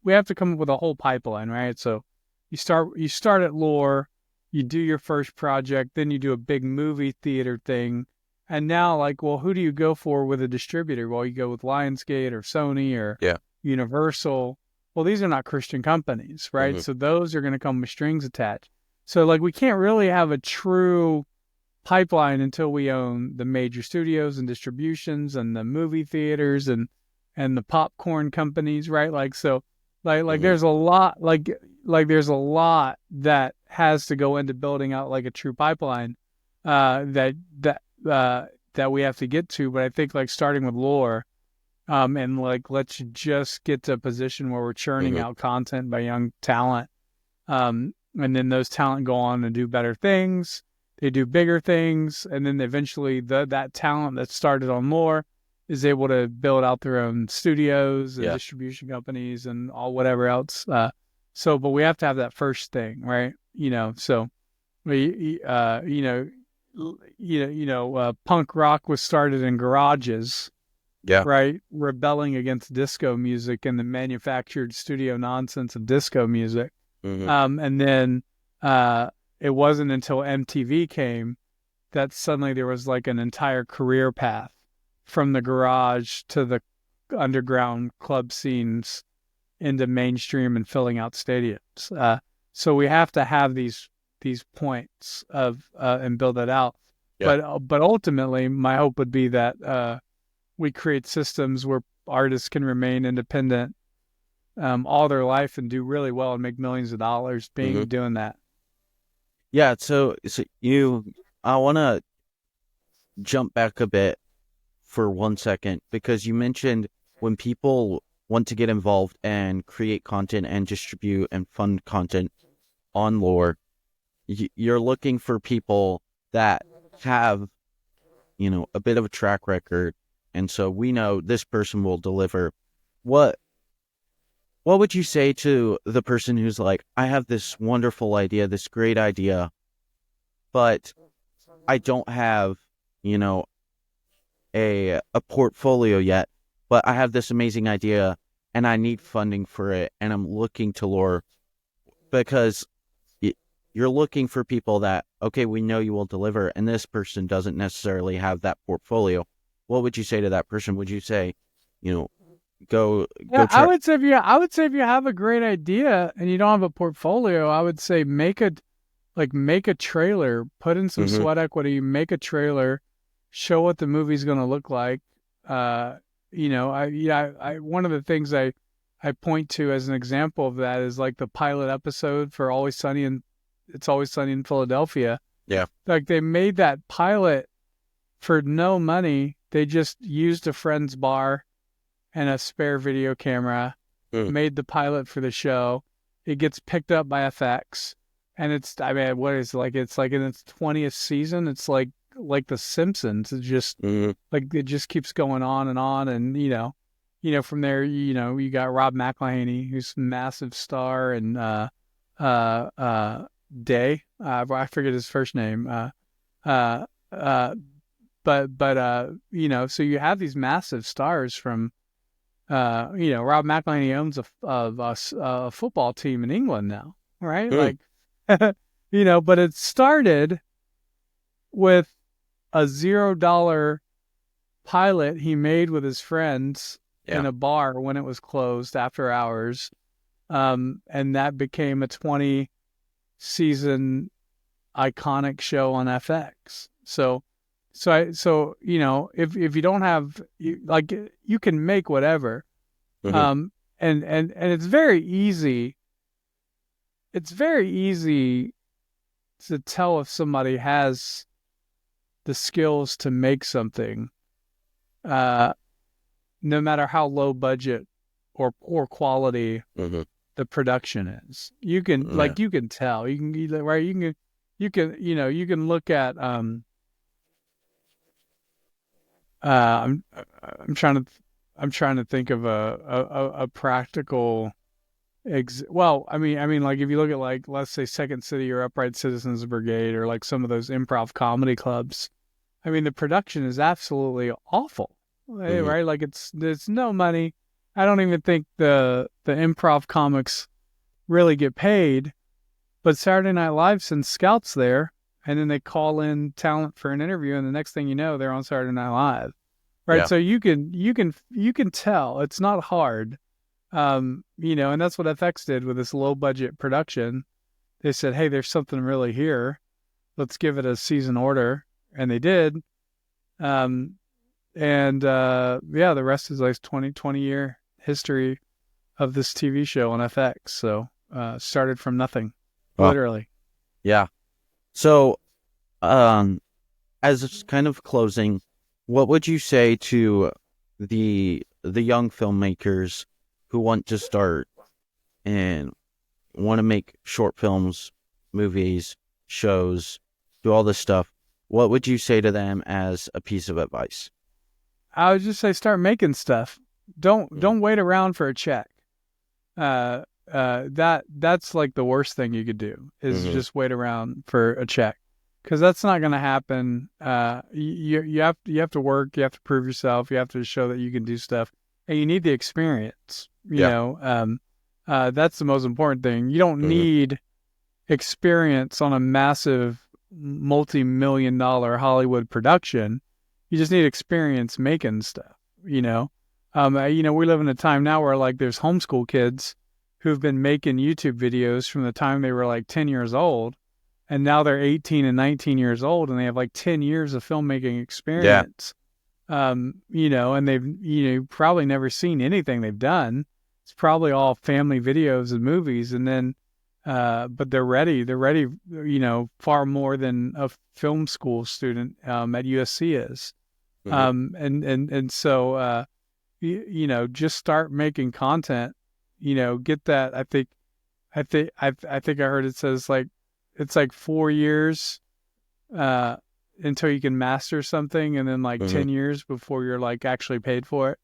we have to come up with a whole pipeline, right? So you start at LOOR, you do your first project, then you do a big movie theater thing. And now like, well, who do you go for with a distributor? Well, you go with Lionsgate or Sony or Universal. Well, these are not Christian companies, right? Mm-hmm. So those are going to come with strings attached. So like we can't really have a true pipeline until we own the major studios and distributions and the movie theaters and the popcorn companies, right? Like so like Mm-hmm. there's a lot like there's a lot that has to go into building out like a true pipeline that we have to get to. But I think like starting with LOOR and like let's just get to a position where we're churning Mm-hmm. out content by young talent. And then those talent go on and do better things. They do bigger things. And then eventually that talent that started on LOOR is able to build out their own studios and distribution companies and all whatever else. But we have to have that first thing, right? So punk rock was started in garages, right? Rebelling against disco music and the manufactured studio nonsense of disco music. Mm-hmm. And then it wasn't until MTV came that suddenly there was like an entire career path from the garage to the underground club scenes into mainstream and filling out stadiums. So we have to have these points of and build that out. Yeah. But ultimately, my hope would be that we create systems where artists can remain independent all their life and do really well and make millions of dollars doing that. Yeah. So I want to jump back a bit for 1 second because you mentioned when people want to get involved and create content and distribute and fund content on LOOR, you're looking for people that have, a bit of a track record, and so we know this person will deliver. What would you say to the person who's like, I have this wonderful idea, this great idea, but I don't have, a portfolio yet, but I have this amazing idea and I need funding for it, and I'm looking to LOOR because you're looking for people that, okay, we know you will deliver, and this person doesn't necessarily have that portfolio. What would you say to that person? Would you say, go try? I would say if you have a great idea and you don't have a portfolio, I would say make a trailer, put in some sweat equity, make a trailer, show what the movie's going to look like. I one of the things I point to as an example of that is like the pilot episode for It's Always Sunny in Philadelphia. Yeah. Like they made that pilot for no money. They just used a friend's bar and a spare video camera, made the pilot for the show. It gets picked up by FX, and it's in its 20th season. It's like The Simpsons. It just it just keeps going on, and from there, you got Rob McElhenney, who's a massive star, and Day, I forget his first name, so you have these massive stars from, Rob McElhenney owns a football team in England now, right? Like, but it started with a $0 pilot he made with his friends in a bar when it was closed after hours. And that became a 20-season iconic show on FX. So if you don't have, you can make whatever. And it's very easy. It's very easy to tell if somebody has the skills to make something, no matter how low budget or poor quality the production is. You can you can tell. You can you can look at I'm trying to think of a practical like if you look at let's say Second City or Upright Citizens Brigade or like some of those improv comedy clubs, the production is absolutely awful, right? Like it's no money. I don't even think the improv comics really get paid, but Saturday Night Live sends scouts there, and then they call in talent for an interview, and the next thing you know, they're on Saturday Night Live, right? Yeah. So you can tell it's not hard, and that's what FX did with this low budget production. They said, hey, there's something really here. Let's give it a season order, and they did. The rest is like 20 year history of this TV show on FX. So started from nothing, literally. Yeah. So as kind of closing, what would you say to the young filmmakers who want to start and want to make short films, movies, shows, do all this stuff? What would you say to them as a piece of advice? I would just say start making stuff. Don't wait around for a check. That's like the worst thing you could do is just wait around for a check, because that's not going to happen. You have to work. You have to prove yourself. You have to show that you can do stuff, and you need the experience. That's the most important thing. You don't need experience on a massive multi-million-dollar Hollywood production. You just need experience making stuff. We live in a time now where like there's homeschool kids who've been making YouTube videos from the time they were like 10 years old, and now they're 18 and 19 years old, and they have like 10 years of filmmaking experience. And they've probably never seen anything they've done. It's probably all family videos and movies, and then but they're ready, far more than a film school student at USC is. So just start making content, get that. I think I heard it says like, it's like 4 years, until you can master something, and then like Mhm. 10 years before you're like actually paid for it.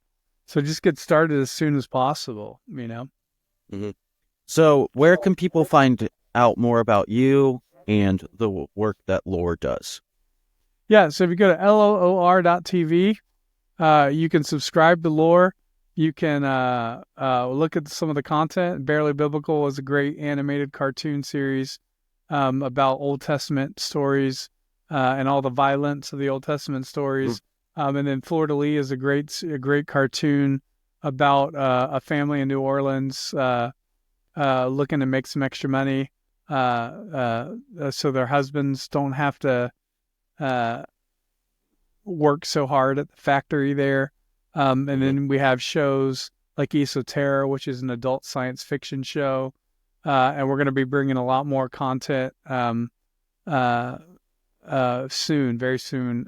So just get started as soon as possible, you know? So where can people find out more about you and the work that LOOR does? Yeah. So if you go to LOOR.tv, you can subscribe to LOOR. You can look at some of the content. Barely Biblical is a great animated cartoon series about Old Testament stories and all the violence of the Old Testament stories. And then Fleur de Lis is a great cartoon about a family in New Orleans looking to make some extra money so their husbands don't have to work so hard at the factory there. And then we have shows like Esoterra, which is an adult science fiction show. And we're going to be bringing a lot more content soon, very soon.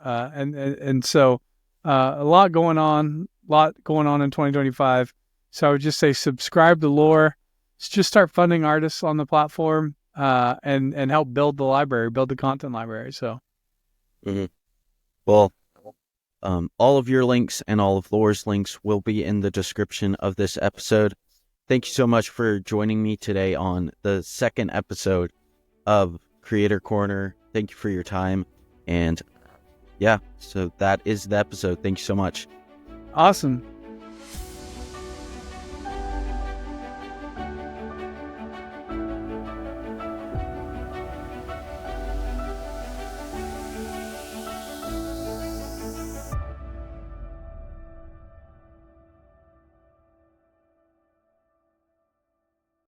And so a lot going on in 2025. So I would just say subscribe to LOOR. Just start funding artists on the platform and help build the content library. So. Well, all of your links and all of LOOR's links will be in the description of this episode. Thank you so much for joining me today on the second episode of Creator Corner. Thank you for your time. And yeah, so that is the episode. Thank you so much. Awesome.